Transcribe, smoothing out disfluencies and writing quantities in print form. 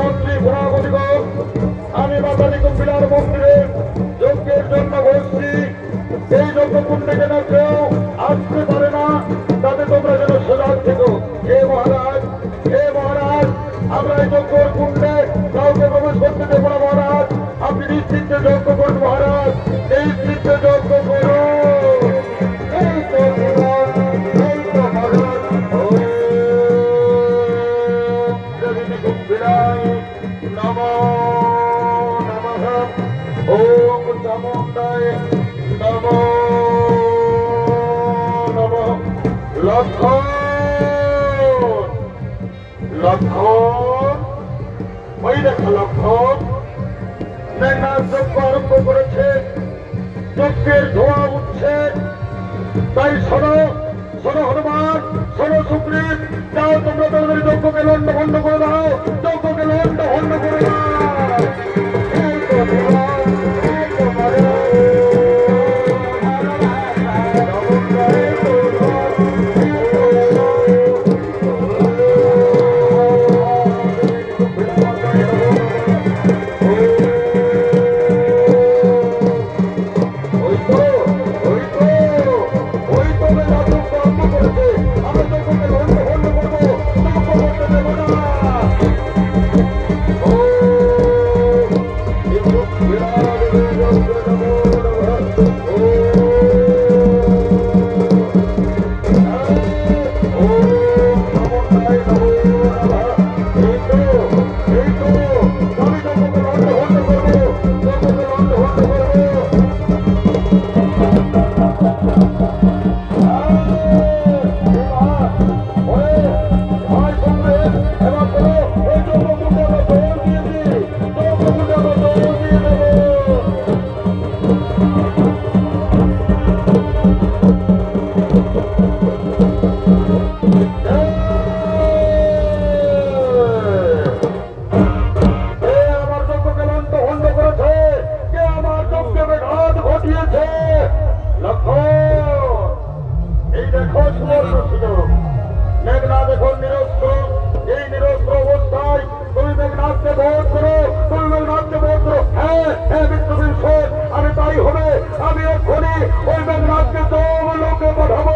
মন্ত্রী ভোলাপতিগণ, আমি মাতালি কুম্বিলার মন্দিরের যজ্ঞের জন্য বসছি। এই যজ্ঞকুণ্ডে যেন কেউ আসতে পারে না, তাতে তোমরা যেন সজাগ থেকো। হে মহারাজ, হে মহারাজ, আমরা এই যজ্ঞের কুণ্ডে কাউকে প্রবেশ করতে দেবো না মহারাজ। আপনি নিশ্চিন্তে যজ্ঞ করুন মহারাজ, নিশ্চিন্তে যজ্ঞ করুন। এই তো মহারাজ, এই তো মহারাজ। নমো নমঃ। ওম চামুণ্ডায় নমো নমঃ। লক্ষণ লক্ষণ, ওই দেখা লক্ষণ, মেঘনাথ যজ্ঞ আরম্ভ করেছে, যজ্ঞের ধোঁয়া উঠছে। তাই শোনো, শোনো হনুমান, শোনো সুগ্রীব, যাও তোমরা তাদের যজ্ঞকে লন্ড ভন্ড করে দাও, যজ্ঞকে লন্ড ভন্ড করে দাও। এই তো ভগবান, এই তো মহারাজ। মেঘনাথ এখন নিরস্ত্র, এই নিরস্ত্র অবস্থায় তুমি মেঘনাথকে বধ করো, তুমি মেঘনাথকে বধ করো। হ্যাঁ হ্যাঁ বিশ্ববীর শোন, আমি তাই হবে। আমি এক্ষুনি ওই মেঘনাথকে সব লোকে পাঠাবো।